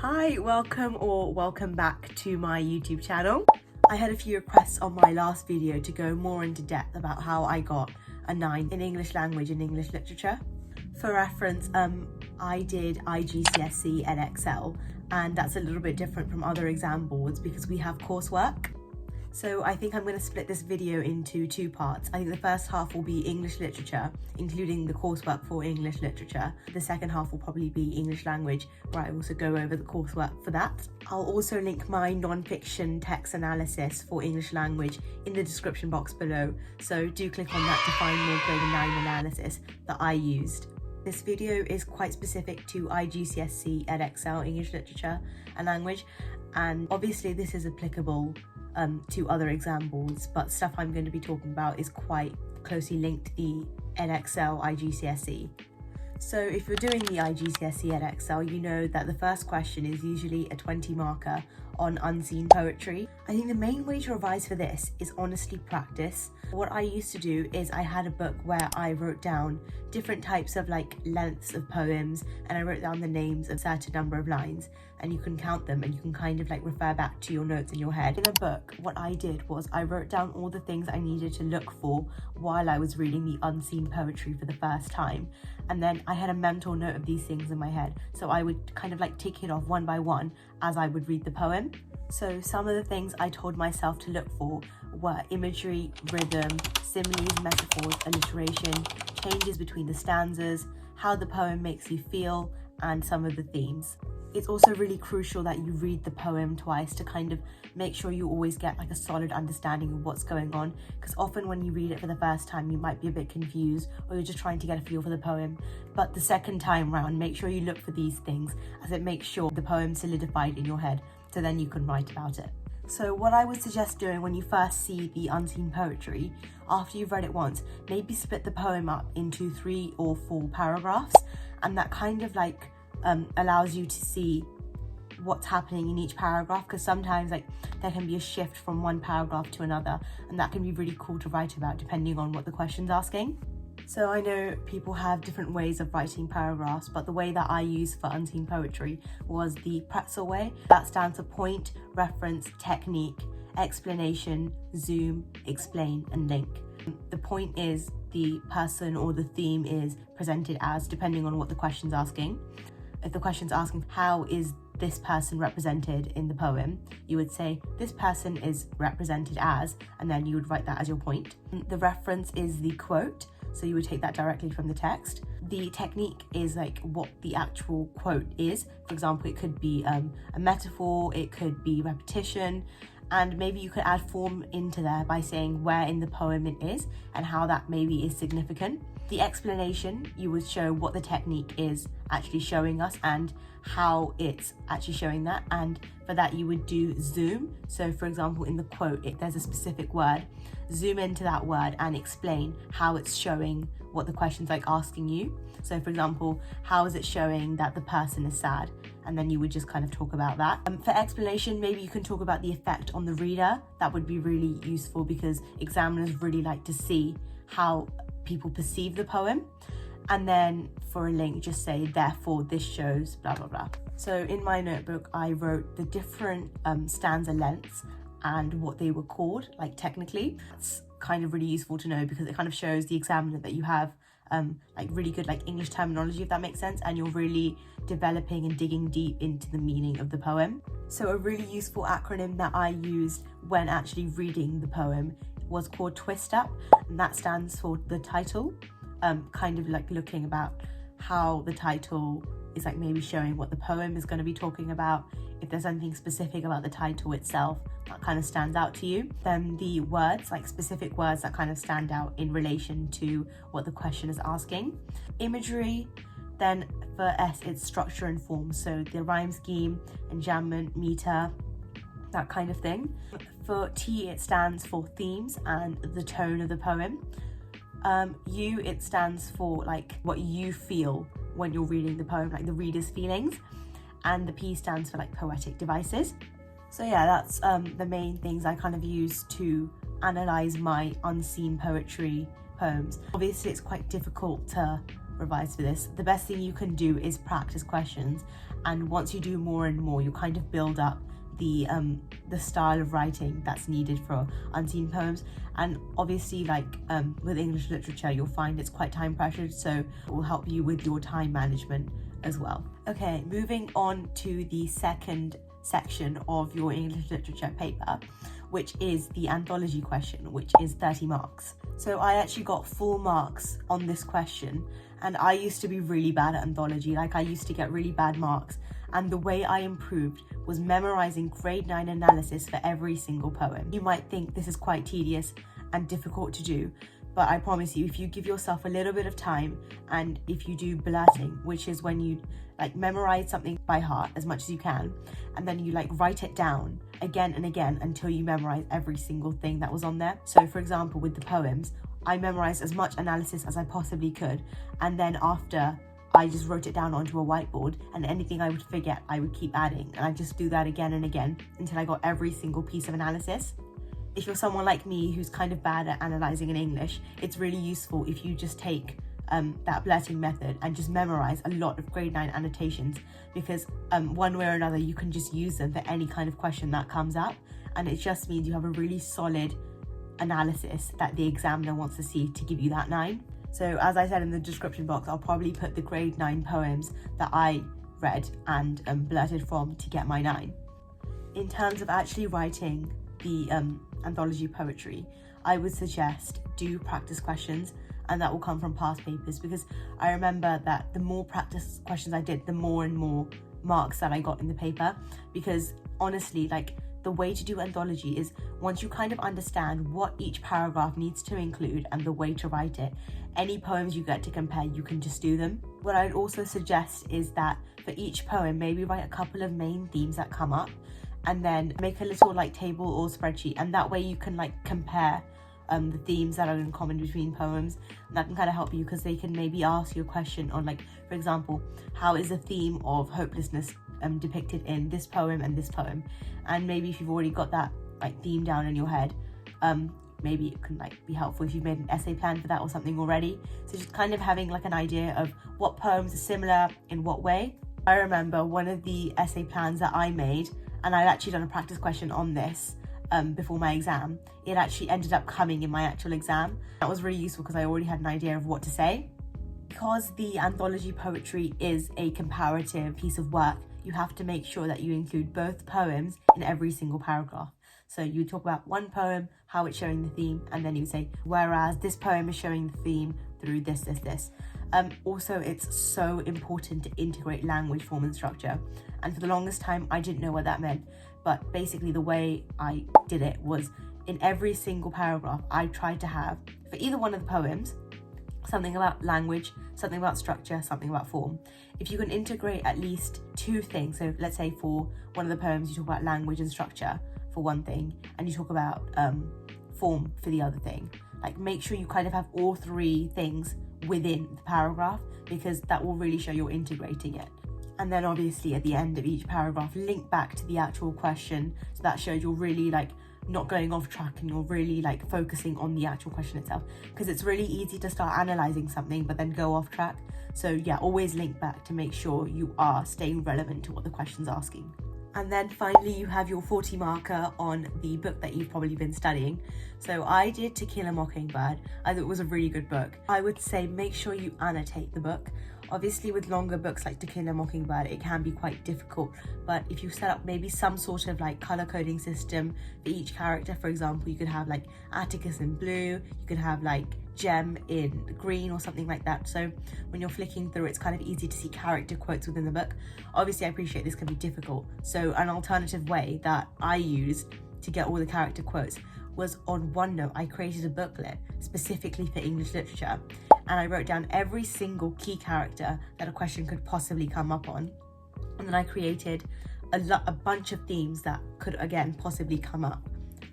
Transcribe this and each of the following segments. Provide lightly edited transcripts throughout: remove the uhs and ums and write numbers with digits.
Hi, welcome back to my YouTube channel. I had a few requests on my last video to go more into depth about how I got a 9 in English language and English literature. For reference, I did GCSE and Excel, and that's a little bit different from other exam boards because we have coursework. So I think I'm going to split this video into two parts. I think the first half will be English literature, including the coursework for English literature. The second half will probably be English language, where I also go over the coursework for that. I'll also link my non-fiction text analysis for English language in the description box below, so do click on that to find more grade 9 analysis that I used. This video is quite specific to GCSE and Excel English literature and language, and obviously this is applicable to other exam boards, but stuff I'm going to be talking about is quite closely linked to the EdXL IGCSE. So if you're doing the IGCSE EdXL, you know that the first question is usually a 20 marker on unseen poetry. I think the main way to revise for this is honestly practice. What I used to do is I had a book where I wrote down different types of lengths of poems, and I wrote down the names of a certain number of lines, and you can count them and you can kind of refer back to your notes in your head. In a book, what I did was I wrote down all the things I needed to look for while I was reading the unseen poetry for the first time, and then I had a mental note of these things in my head, so I would kind of tick it off one by one as I would read the poem. So some of the things I told myself to look for were imagery, rhythm, similes, metaphors, alliteration, changes between the stanzas, how the poem makes you feel, and some of the themes. It's also really crucial that you read the poem twice to kind of make sure you always get a solid understanding of what's going on, because often when you read it for the first time you might be a bit confused, or you're just trying to get a feel for the poem. But the second time round, make sure you look for these things, as it makes sure the poem's solidified in your head, so then you can write about it. So what I would suggest doing when you first see the unseen poetry, after you've read it once, maybe split the poem up into 3 or 4 paragraphs, and that kind of allows you to see what's happening in each paragraph, because sometimes there can be a shift from one paragraph to another, and that can be really cool to write about depending on what the question's asking. So I know people have different ways of writing paragraphs, but the way that I used for unseen poetry was the pretzel way. That stands for point, reference, technique, explanation, zoom, explain, and link. The point is the person or the theme is presented as, depending on what the question's asking. If the question's asking how is this person represented in the poem, you would say this person is represented as, and then you would write that as your point. The reference is the quote, so you would take that directly from the text. The technique is what the actual quote is. For example, it could be a metaphor, it could be repetition, and maybe you could add form into there by saying where in the poem it is and how that maybe is significant. The explanation, you would show what the technique is actually showing us and how it's actually showing that, and for that you would do zoom. So for example, in the quote, there's a specific word, zoom into that word and explain how it's showing what the question's asking you. So for example, how is it showing that the person is sad? And then you would just kind of talk about that. For explanation, maybe you can talk about the effect on the reader. That would be really useful because examiners really like to see how people perceive the poem. And then for a link, just say, therefore this shows blah blah blah. So in my notebook, I wrote the different stanza lengths and what they were called, technically. It's kind of really useful to know because it kind of shows the examiner that you have really good English terminology, if that makes sense, and you're really developing and digging deep into the meaning of the poem. So a really useful acronym that I used when actually reading the poem was called Twist Up, and that stands for the title, kind of looking about how the title is maybe showing what the poem is going to be talking about. If there's anything specific about the title itself that kind of stands out to you, then the words, specific words that kind of stand out in relation to what the question is asking. Imagery, then for S, it's structure and form, so the rhyme scheme, enjambment, meter, that kind of thing. For T, it stands for themes and the tone of the poem. U, it stands for what you feel when you're reading the poem, the reader's feelings. And the P stands for poetic devices. So yeah, that's the main things I kind of use to analyze my unseen poetry poems. Obviously it's quite difficult to revise for this. The best thing you can do is practice questions, and once you do more and more, you kind of build up the style of writing that's needed for unseen poems. And obviously, like with English literature, you'll find it's quite time pressured, so it will help you with your time management as well. Okay, moving on to the second section of your English literature paper, which is the anthology question, which is 30 marks. So I actually got 4 marks on this question, and I used to be really bad at anthology. Like, I used to get really bad marks, and the way I improved was memorizing grade 9 analysis for every single poem. You might think this is quite tedious and difficult to do, but I promise you, if you give yourself a little bit of time, and if you do blurting, which is when you like memorize something by heart as much as you can, and then you like write it down again and again until you memorize every single thing that was on there. So for example, with the poems, I memorized as much analysis as I possibly could, and then after I just wrote it down onto a whiteboard, and anything I would forget, I would keep adding, and I just do that again and again until I got every single piece of analysis. If you're someone like me who's kind of bad at analysing in English, it's really useful if you just take that blurting method and just memorize a lot of grade 9 annotations, because one way or another you can just use them for any kind of question that comes up, and it just means you have a really solid analysis that the examiner wants to see to give you that 9. So as I said in the description box, I'll probably put the grade 9 poems that I read and blurted from to get my 9. In terms of actually writing the anthology poetry, I would suggest do practice questions, and that will come from past papers, because I remember that the more practice questions I did, the more and more marks that I got in the paper. Because honestly, like, the way to do anthology is once you kind of understand what each paragraph needs to include and the way to write it, any poems you get to compare, you can just do them. What I'd also suggest is that for each poem, maybe write a couple of main themes that come up, and then make a little like table or spreadsheet, and that way you can like compare the themes that are in common between poems. And that can kind of help you, because they can maybe ask you a question on, like, for example, how is the theme of hopelessness depicted in this poem and this poem? And maybe if you've already got that like theme down in your head, maybe it can like be helpful if you've made an essay plan for that or something already. So just kind of having like an idea of what poems are similar in what way. I remember one of the essay plans that I made, and I'd actually done a practice question on this before my exam. It actually ended up coming in my actual exam. That was really useful because I already had an idea of what to say. Because the anthology poetry is a comparative piece of work, you have to make sure that you include both poems in every single paragraph. So you talk about one poem, how it's showing the theme, and then you say, whereas this poem is showing the theme through this. Also, it's so important to integrate language, form and structure. And for the longest time, I didn't know what that meant. But basically the way I did it was, in every single paragraph, I tried to have, for either one of the poems, something about language, something about structure, something about form. If you can integrate at least 2 things, so let's say for one of the poems you talk about language and structure for one thing, and you talk about form for the other thing, like make sure you kind of have all 3 things within the paragraph, because that will really show you're integrating it. And then obviously at the end of each paragraph, link back to the actual question, so that shows you're really like not going off track and you're really like focusing on the actual question itself, because it's really easy to start analysing something but then go off track. So yeah, always link back to make sure you are staying relevant to what the question's asking. And then finally, you have your 40 marker on the book that you've probably been studying. So I did To Kill a Mockingbird. I thought it was a really good book. I would say make sure you annotate the book. Obviously with longer books like To Kill a Mockingbird, it can be quite difficult, but if you set up maybe some sort of like color coding system for each character, for example, you could have like Atticus in blue, you could have like Gem in green or something like that. So when you're flicking through, it's kind of easy to see character quotes within the book. Obviously, I appreciate this can be difficult. So an alternative way that I used to get all the character quotes was on OneNote. I created a booklet specifically for English literature, and I wrote down every single key character that a question could possibly come up on. And then I created a bunch of themes that could, again, possibly come up.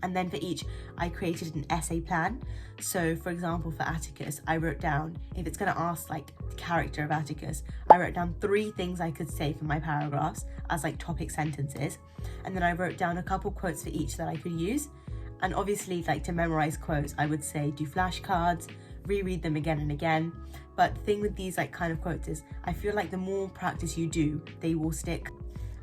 And then for each, I created an essay plan. So for example, for Atticus, I wrote down, if it's going to ask like the character of Atticus, I wrote down 3 things I could say for my paragraphs as like topic sentences. And then I wrote down a couple quotes for each that I could use. And obviously, like to memorize quotes, I would say do flashcards, reread them again and again. But the thing with these like kind of quotes is I feel like the more practice you do, they will stick.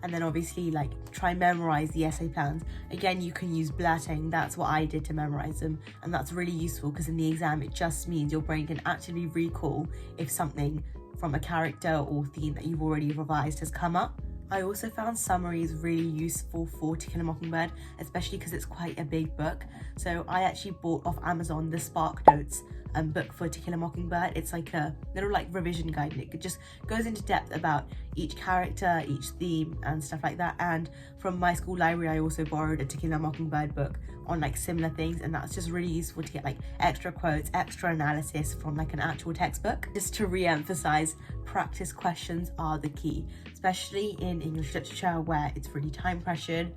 And then obviously like try memorize the essay plans. Again, you can use blurting. That's what I did to memorize them, and that's really useful because in the exam it just means your brain can actively recall if something from a character or theme that you've already revised has come up. I also found summaries really useful for To Kill a Mockingbird, especially because it's quite a big book. So I actually bought off Amazon the Spark Notes book for To Kill a Mockingbird. It's like a little like revision guide, and it just goes into depth about each character, each theme and stuff like that. And from my school library I also borrowed a To Kill a Mockingbird book on like similar things, and that's just really useful to get like extra quotes, extra analysis from like an actual textbook. Just to re-emphasize, practice questions are the key, especially in English literature where it's really time pressured,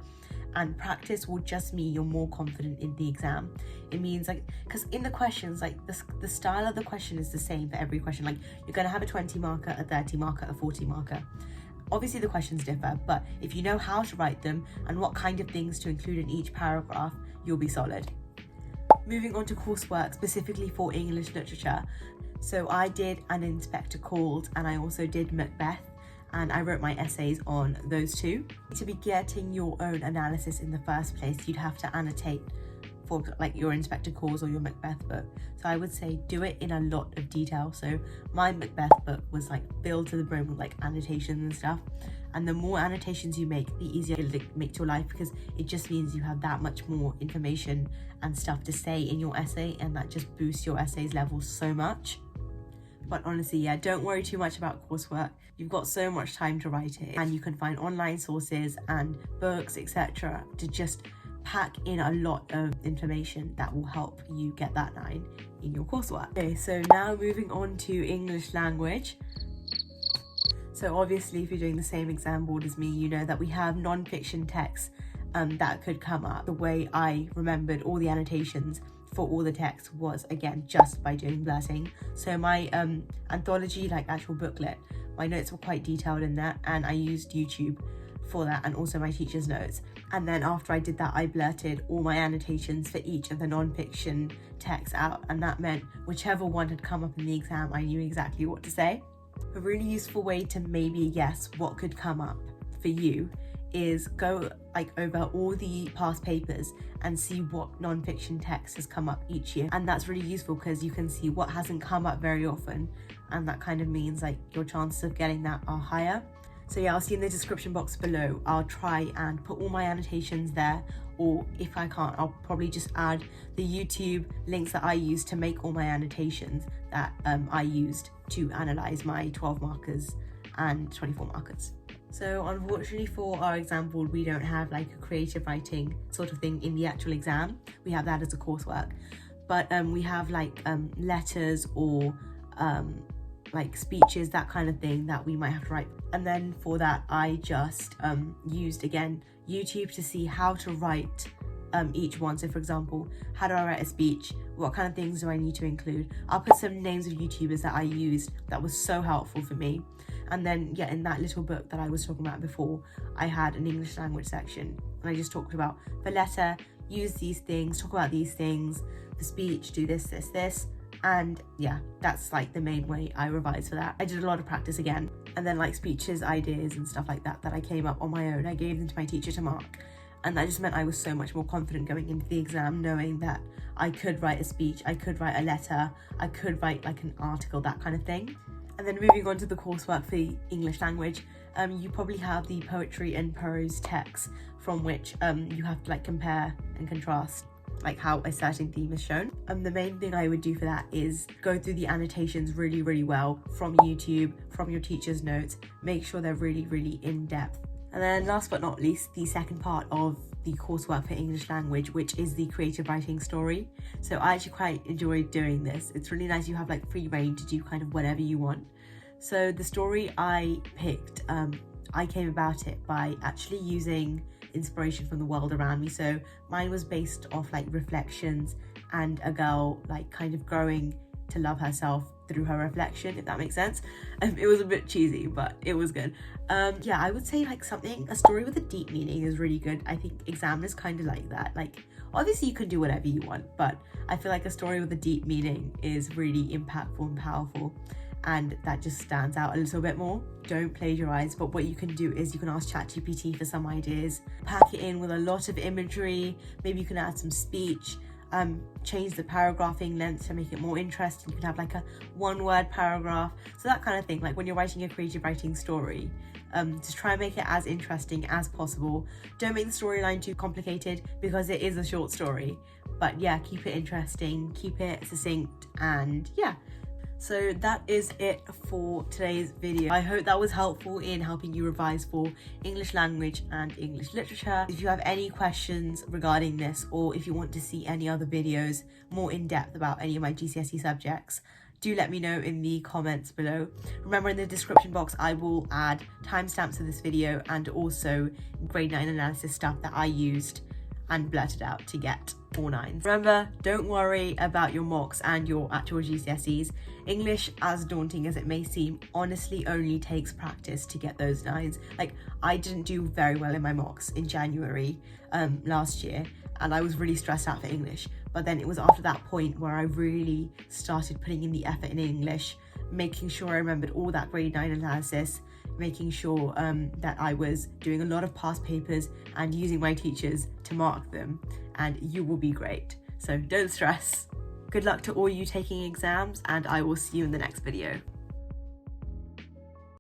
and practice will just mean you're more confident in the exam. It means like, because in the questions, like the style of the question is the same for every question. Like you're going to have a 20 marker, a 30 marker, a 40 marker. Obviously the questions differ, but if you know how to write them and what kind of things to include in each paragraph, you'll be solid. Moving on to coursework specifically for English literature. So I did An Inspector Called, and I also did Macbeth, and I wrote my essays on those two. To be getting your own analysis in the first place, you'd have to annotate for like your Inspector Calls or your Macbeth book. So I would say do it in a lot of detail. So my Macbeth book was like filled to the brim with like annotations and stuff. And the more annotations you make, the easier it'll make your life, because it just means you have that much more information and stuff to say in your essay, and that just boosts your essay's levels so much. But honestly, yeah, don't worry too much about coursework. You've got so much time to write it, and you can find online sources and books, etc. to just pack in a lot of information that will help you get that 9 in your coursework. Okay, so now moving on to English language. So obviously, if you're doing the same exam board as me, you know that we have non-fiction texts that could come up. The way I remembered all the annotations for all the text was, again, just by doing blurting. So my anthology, like actual booklet, my notes were quite detailed in that, and I used YouTube for that, and also my teacher's notes. And then after I did that, I blurted all my annotations for each of the non-fiction texts out, and that meant whichever one had come up in the exam, I knew exactly what to say. A really useful way to maybe guess what could come up for you is go like over all the past papers and see what non-fiction text has come up each year. And that's really useful because you can see what hasn't come up very often, and that kind of means like your chances of getting that are higher. So yeah, I'll see in the description box below. I'll try and put all my annotations there, or if I can't, I'll probably just add the YouTube links that I use to make all my annotations that I used to analyze my 12 markers and 24 markers. So unfortunately for our exam board, we don't have like a creative writing sort of thing in the actual exam. We have that as a coursework, but we have like letters or like speeches, that kind of thing that we might have to write. And then for that, I just used, again, YouTube to see how to write each one. So for example, how do I write a speech? What kind of things do I need to include? I'll put some names of YouTubers that I used that was so helpful for me. And then yeah, in that little book that I was talking about before, I had an English language section, and I just talked about the letter, use these things, talk about these things, the speech, do this, this, this. And yeah, that's like the main way I revised for that. I did a lot of practice again, and then like speeches, ideas and stuff like that I came up on my own, I gave them to my teacher to mark. And that just meant I was so much more confident going into the exam, knowing that I could write a speech, I could write a letter, I could write like an article, that kind of thing. And then moving on to the coursework for the English language, you probably have the poetry and prose text from which you have to like compare and contrast like how a certain theme is shown. The main thing I would do for that is go through the annotations really, really well from YouTube, from your teacher's notes, make sure they're really, really in depth. And then last but not least, the second part of the coursework for English language, which is the creative writing story. So I actually quite enjoyed doing this. It's really nice, you have like free reign to do kind of whatever you want. So the story I picked, I came about it by actually using inspiration from the world around me. So mine was based off like reflections and a girl like kind of growing to love herself through her reflection, if that makes sense. It was a bit cheesy, but it was good. Yeah, I would say like a story with a deep meaning is really good. I think examiners kind of like that. Like, obviously you can do whatever you want, but I feel like a story with a deep meaning is really impactful and powerful, and that just stands out a little bit more. Don't plagiarize, but what you can do is you can ask ChatGPT for some ideas, pack it in with a lot of imagery, maybe you can add some speech, change the paragraphing length to make it more interesting. You can have like a one-word paragraph, so that kind of thing. Like when you're writing a creative writing story, just try and make it as interesting as possible. Don't make the storyline too complicated because it is a short story, but yeah, keep it interesting, keep it succinct, and yeah. So that is it for today's video. I hope that was helpful in helping you revise for English language and English literature. If you have any questions regarding this, or if you want to see any other videos more in depth about any of my GCSE subjects, do let me know in the comments below. Remember, in the description box I will add timestamps of this video and also grade 9 analysis stuff that I used and blurted out to get 4 9s. Remember, don't worry about your mocks and your actual GCSEs. English, as daunting as it may seem, honestly only takes practice to get those 9s. Like, I didn't do very well in my mocks in January last year, and I was really stressed out for English. But then it was after that point where I really started putting in the effort in English, making sure I remembered all that grade 9 analysis, making sure that I was doing a lot of past papers and using my teachers to mark them, and you will be great. So don't stress. Good luck to all you taking exams, and I will see you in the next video.